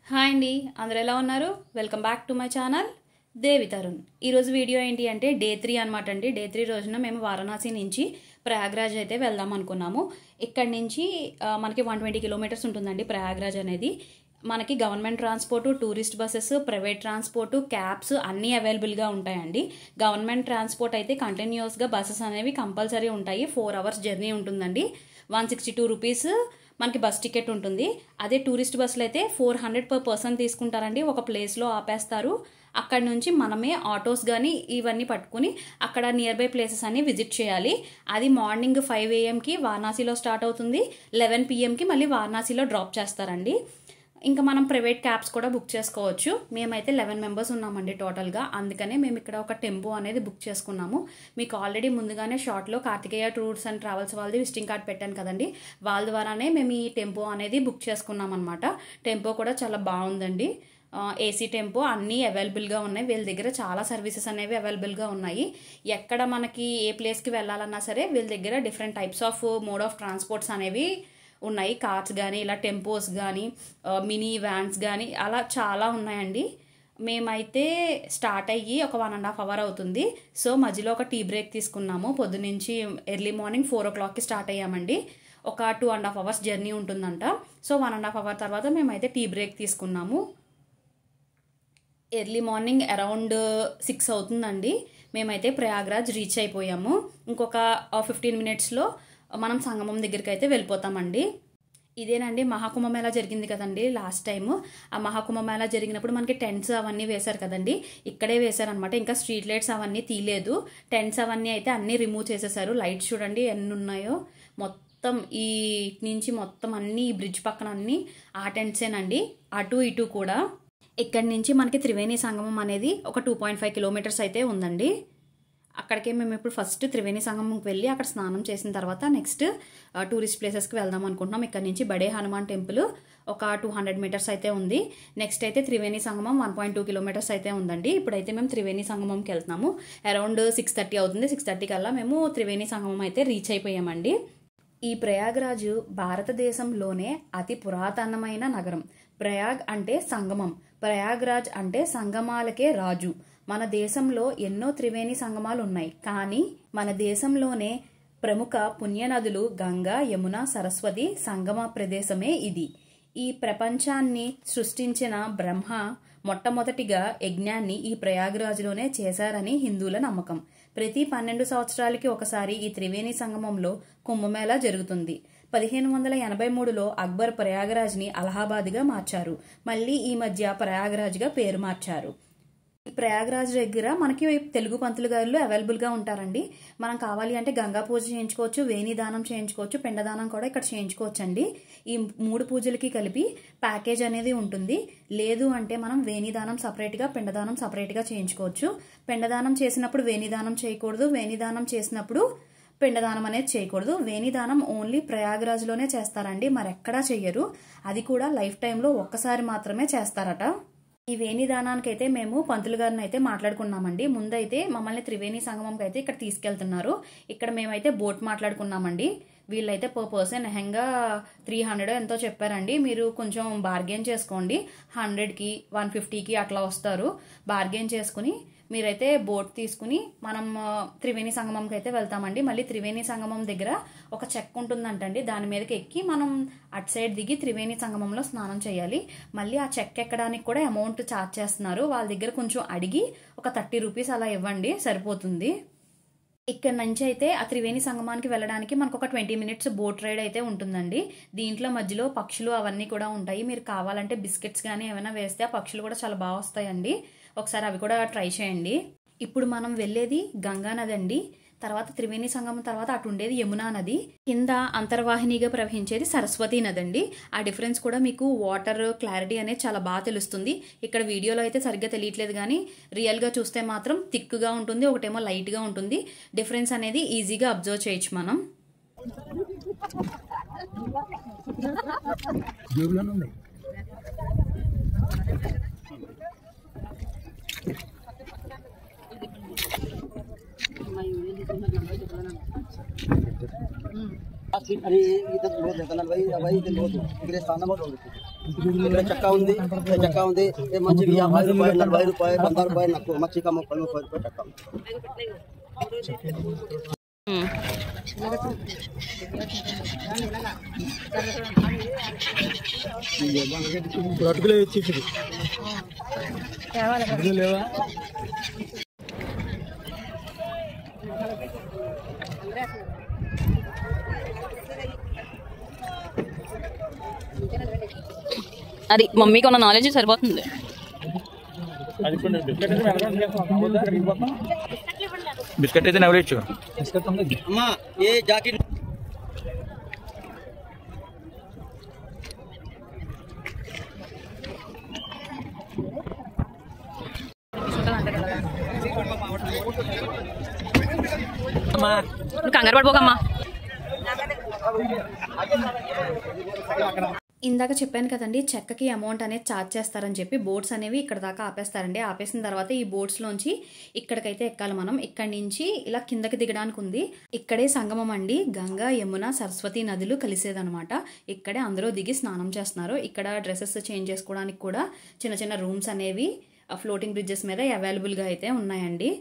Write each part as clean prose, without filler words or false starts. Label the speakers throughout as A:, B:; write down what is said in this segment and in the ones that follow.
A: Hi అండి, అందరూ ఎలా ఉన్నారు? Welcome back to my channel Devi Tarun. ఈరోజు వీడియో ఏంటి అంటే డే 3 అనమాట అండి. డే 3 రోజున మేము వారణాసి నుంచి ప్రయాగ్రాజ్ అయితే వెళ్దాం అనుకున్నాము. ఇక్కడ నుంచి మనకి 120 కిలోమీటర్స్ ఉంటుందండి ప్రయాగ్రాజ్ అనేది. మనకి government transport, tourist buses, private transport, cabs అన్నీ అవైలబుల్గా ఉంటాయండి. గవర్నమెంట్ ట్రాన్స్పోర్ట్ అయితే కంటిన్యూస్గా బస్సెస్ అనేవి కంపల్సరీ ఉంటాయి. 4 అవర్స్ జర్నీ ఉంటుందండి. 162 రూపీస్ మనకి బస్ టికెట్ ఉంటుంది. అదే టూరిస్ట్ బస్సులు అయితే 400 per person తీసుకుంటారండి. ఒక ప్లేస్లో ఆపేస్తారు. అక్కడ నుంచి మనమే ఆటోస్ కానీ ఇవన్నీ పట్టుకుని అక్కడ నియర్ బై ప్లేసెస్ అన్ని విజిట్ చేయాలి. అది మార్నింగ్ 5 AM వారణాసిలో స్టార్ట్ అవుతుంది. 11 PM మళ్ళీ వారణాసిలో డ్రాప్ చేస్తారండి. ఇంకా మనం ప్రైవేట్ క్యాబ్స్ కూడా బుక్ చేసుకోవచ్చు. మేమైతే 11 మెంబర్స్ ఉన్నామండి టోటల్గా. అందుకనే మేము ఇక్కడ ఒక టెంపో అనేది బుక్ చేసుకున్నాము. మీకు ఆల్రెడీ ముందుగానే షార్ట్లో కార్తికేయ టూర్స్ అండ్ ట్రావెల్స్ వాళ్ళది విజిటింగ్ కార్డ్ పెట్టాను కదండి. వాళ్ళ ద్వారానే మేము ఈ టెంపో అనేది బుక్ చేసుకున్నాం అనమాట. టెంపో కూడా చాలా బాగుందండి. ఏసీ టెంపో అన్నీ అవైలబుల్గా ఉన్నాయి. వీళ్ళ దగ్గర చాలా సర్వీసెస్ అనేవి అవైలబుల్గా ఉన్నాయి. ఎక్కడ మనకి ఏ ప్లేస్కి వెళ్ళాలన్నా సరే వీళ్ళ దగ్గర different types of mode of transports అనేవి ఉన్నాయి. కార్స్ కానీ ఇలా టెంపోస్ కానీ మినీ వ్యాన్స్ కానీ అలా చాలా ఉన్నాయండి. మేమైతే స్టార్ట్ అయ్యి ఒక 1.5 hour అవుతుంది. సో మధ్యలో ఒక టీ బ్రేక్ తీసుకున్నాము. పొద్దునుంచి ఎర్లీ మార్నింగ్ 4 o'clockకి స్టార్ట్ అయ్యామండి. ఒక 2.5 hours జర్నీ ఉంటుందంట. సో 1.5 hour తర్వాత మేమైతే టీ బ్రేక్ తీసుకున్నాము. ఎర్లీ మార్నింగ్ అరౌండ్ 6 అవుతుందండి. మేమైతే ప్రయాగ్రాజ్ రీచ్ అయిపోయాము. ఇంకొక 15 minutesలో మనం సంగమం దగ్గరికి అయితే వెళ్ళిపోతామండి. ఇదేనండి మహాకుంభమేళా జరిగింది కదండి లాస్ట్ టైం. ఆ మహాకుంభమేళా జరిగినప్పుడు మనకి టెంట్స్ అవన్నీ వేశారు కదండి. ఇక్కడే వేశారనమాట. ఇంకా స్ట్రీట్ లైట్స్ అవన్నీ తీయలేదు. టెంట్స్ అవన్నీ అయితే అన్నీ రిమూవ్ చేసేసారు. లైట్స్ చూడండి ఎన్ని ఉన్నాయో. మొత్తం ఈ నుంచి మొత్తం అన్ని ఈ బ్రిడ్జ్ పక్కన అన్ని ఆ టెంట్సేనండి. అటు ఇటు కూడా. ఇక్కడి నుంచి మనకి త్రివేణి సంగమం అనేది ఒక 2.5 kilometers అయితే ఉందండి. అక్కడికే మేము ఇప్పుడు ఫస్ట్ త్రివేణి సంగమంకి వెళ్ళి అక్కడ స్నానం చేసిన తర్వాత నెక్స్ట్ టూరిస్ట్ ప్లేసెస్కి వెళ్దాం అనుకుంటున్నాం. ఇక్కడ నుంచి బడే హనుమాన్ టెంపుల్ ఒక 200 meters అయితే ఉంది. నెక్స్ట్ అయితే త్రివేణి సంగమం 1.2 kilometers అయితే ఉందండి. ఇప్పుడైతే మేము త్రివేణి సంగమంకి వెళ్తున్నాము. అరౌండ్ 6:30 అవుతుంది. 6:30 కల్లా మేము త్రివేణి సంగమం అయితే రీచ్ అయిపోయామండి. ఈ ప్రయాగ్రాజ్ భారతదేశంలోనే అతి పురాతనమైన నగరం. ప్రయాగ్ అంటే సంగమం, ప్రయాగ్రాజ్ అంటే సంగమాలకే రాజు. మన దేశంలో ఎన్నో త్రివేణి సంగమాలు ఉన్నాయి. కానీ మన దేశంలోనే ప్రముఖ పుణ్యనదులు గంగా, యమున, సరస్వతి సంగమ ప్రదేశమే ఇది. ఈ ప్రపంచాన్ని సృష్టించిన బ్రహ్మ మొట్టమొదటిగా యజ్ఞాన్ని ఈ ప్రయాగ్రాజ్లోనే చేశారని హిందువుల నమ్మకం. ప్రతి 12 సంవత్సరాలకి ఒకసారి ఈ త్రివేణి సంగమంలో కుంభమేళా జరుగుతుంది. 1583లో అక్బర్ ప్రయాగరాజ్ని అలహాబాద్గా మార్చారు. మళ్ళీ ఈ మధ్య ప్రయాగరాజ్గా పేరు మార్చారు. ఈ ప్రయాగరాజ్ దగ్గర మనకి తెలుగు పంతులు గారులు అవైలబుల్గా ఉంటారండి. మనం కావాలి అంటే గంగా పూజ చేయించుకోవచ్చు, వేణి దానం చేయించుకోవచ్చు, పిండదానం కూడా ఇక్కడ చేయించుకోవచ్చు అండి. ఈ 3 పూజలకి కలిపి ప్యాకేజ్ అనేది ఉంటుంది. లేదు అంటే మనం వేణి దానం సపరేట్గా, పిండదానం సపరేట్గా చేయించుకోవచ్చు. పిండదానం చేసినప్పుడు వేణి దానం చేయకూడదు, వేణి దానం చేసినప్పుడు పిండదానం అనేది చేయకూడదు. వేణిదానం ఓన్లీ ప్రయాగరాజ్లోనే చేస్తారండి, మరెక్కడా చెయ్యరు. అది కూడా లైఫ్ టైంలో ఒక్కసారి మాత్రమే చేస్తారట. ఈ వేణిదానానికి అయితే మేము పంతులు గారిని అయితే మాట్లాడుకున్నామండి. ముందైతే మమ్మల్ని త్రివేణి సంగమంకి అయితే ఇక్కడ తీసుకెళ్తున్నారు. ఇక్కడ మేమైతే బోట్ మాట్లాడుకున్నామండి. వీళ్ళైతే పర్ పర్సన్ నెహంగా 300 ఎంతో చెప్పారండి. మీరు కొంచెం బార్గెన్ చేసుకోండి. 100కి 150కి అట్లా వస్తారు. బార్గెన్ చేసుకుని మీరైతే బోట్ తీసుకుని మనం త్రివేణి సంగమంకి అయితే వెళ్తామండి. మళ్ళీ త్రివేణి సంగమం దగ్గర ఒక చెక్ ఉంటుందంటండి. దాని మీదకి ఎక్కి మనం అటు సైడ్ దిగి త్రివేణి సంగమంలో స్నానం చేయాలి. మళ్ళీ ఆ చెక్ ఎక్కడానికి కూడా అమౌంట్ ఛార్జ్ చేస్తున్నారు. వాళ్ళ దగ్గర కొంచెం అడిగి ఒక 30 రూపీస్ అలా ఇవ్వండి, సరిపోతుంది. ఇక్కడ నుంచి అయితే ఆ త్రివేణి సంగమానికి వెళ్ళడానికి మనకు ఒక 20 minutes బోట్ రైడ్ అయితే ఉంటుందండి. దీంట్లో మధ్యలో పక్షులు అవన్నీ కూడా ఉంటాయి. మీరు కావాలంటే బిస్కెట్స్ కానీ ఏమైనా వేస్తే ఆ పక్షులు కూడా చాలా బాగా వస్తాయండి. ఒకసారి అవి కూడా ట్రై చేయండి. ఇప్పుడు మనం వెళ్ళేది గంగా నది అండి. తర్వాత త్రివేణి సంగమం తర్వాత అటు ఉండేది యమునా నది. కింద అంతర్వాహినిగా ప్రవహించేది సరస్వతి నది అండి. ఆ డిఫరెన్స్ కూడా మీకు వాటర్ క్లారిటీ అనేది చాలా బాగా తెలుస్తుంది. ఇక్కడ వీడియోలో అయితే సరిగ్గా తెలియట్లేదు కానీ రియల్గా చూస్తే మాత్రం థిక్గా ఉంటుంది, ఒకటేమో లైట్గా ఉంటుంది. డిఫరెన్స్ అనేది ఈజీగా అబ్జర్వ్ చేయొచ్చు మనం.
B: अरे इधर बहुत है भाई भाई इधर बहुत है इधर स्थान बहुत हो गए చక్కా ఉంది మంచిగా 50 రూపాయలు 40 రూపాయలు 100 రూపాయలు నాకు మచ్చిక 30 రూపాయలు చక్కా అటుకులే వచ్చేసి లేవా
A: అది మమ్మీకి ఉన్న నాలెడ్జ్ సరిపోతుంది.
C: బిస్కెట్ అయితే నవ్వచ్చు.
B: అమ్మా ఏ జాకెట్
A: కంగారు పడిపోకమ్మా. ఇందాక చెప్పాను కదండి, చెక్కకి అమౌంట్ అనేది ఛార్జ్ చేస్తారని చెప్పి బోట్స్ అనేవి ఇక్కడ దాకా ఆపేస్తారండి. ఆపేసిన తర్వాత ఈ బోట్స్లోంచి ఇక్కడికైతే ఎక్కాలి మనం. ఇక్కడి నుంచి ఇలా కిందకి దిగడానికి ఉంది. ఇక్కడే సంగమం అండి. గంగా, యమున, సరస్వతి నదులు కలిసేదనమాట. ఇక్కడే అందరూ దిగి స్నానం చేస్తున్నారు. ఇక్కడ డ్రెస్సెస్ చేంజ్ చేసుకోవడానికి కూడా చిన్న చిన్న రూమ్స్ అనేవి ఫ్లోటింగ్ బ్రిడ్జెస్ మీద అవైలబుల్గా అయితే ఉన్నాయండి.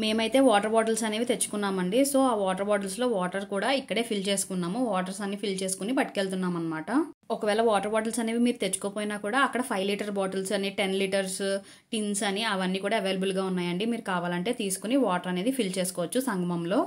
A: మేమైతే వాటర్ బాటిల్స్ అనేవి తెచ్చుకున్నామండి. సో ఆ వాటర్ బాటిల్స్లో వాటర్ కూడా ఇక్కడే ఫిల్ చేసుకున్నాము. వాటర్స్ అన్ని ఫిల్ చేసుకుని పట్టుకెళ్తున్నాం అనమాట. ఒకవేళ వాటర్ బాటిల్స్ అనేవి మీరు తెచ్చుకోపోయినా కూడా అక్కడ 5 లీటర్ బాటిల్స్ అని 10 లీటర్స్ టిన్స్ అని అవన్నీ కూడా అవైలబుల్గా ఉన్నాయండి. మీరు కావాలంటే తీసుకుని వాటర్ అనేది ఫిల్ చేసుకోవచ్చు సంగమంలో.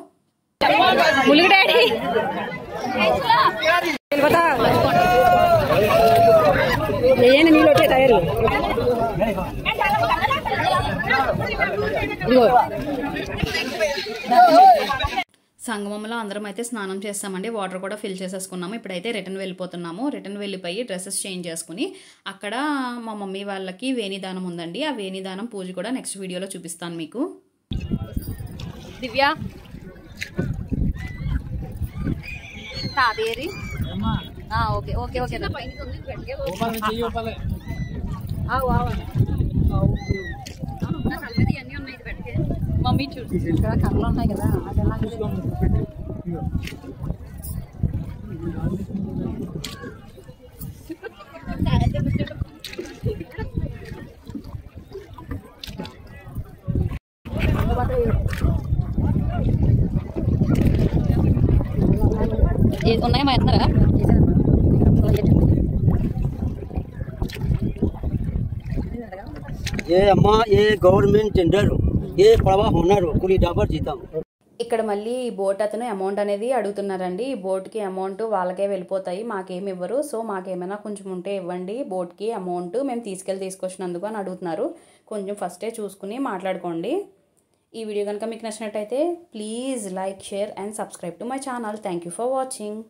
A: సంగమంలో అందరం అయితే స్నానం చేస్తామండి. వాటర్ కూడా ఫిల్ చేసేసుకున్నాము. ఇప్పుడైతే రిటర్న్ వెళ్ళిపోతున్నాము. రిటర్న్ వెళ్ళిపోయి డ్రెస్సెస్ చేంజ్ చేసుకుని అక్కడ మా మమ్మీ వాళ్ళకి వేణిదానం ఉందండి. ఆ వేణిదానం పూజ కూడా నెక్స్ట్ వీడియోలో చూపిస్తాను మీకు. దివ్య ఓకే ఓకే ఓకే మమ్మీ చూసి కర్రలు ఉన్నాయి కదా. ఉన్నాయా మా ఎత్తున్నారా?
B: ये अम्मा ये गवर्नमेंट टेंडर ये पड़वा होनर पूरी डाबर जीता.
A: ఇక్కడ మళ్ళీ ఈ బోట్ అతను అమౌంట్ అనేది అడుగుతున్నారండి. ఈ బోట్కి అమౌంట్ వాళ్ళకే వెళ్ళిపోతాయి, మాకేమి ఇవ్వరు. సో మాకేమైనా కొంచెం ఉంటే ఇవ్వండి బోట్కి అమౌంట్, మేము తీసుకొచ్చినందుకు అని అడుగుతున్నారు. కొంచెం ఫస్టే చూసుకుని మాట్లాడుకోండి. ఈ వీడియో కనుక మీకు నచ్చినట్టయితే please like, share and subscribe to my channel. Thank you for watching.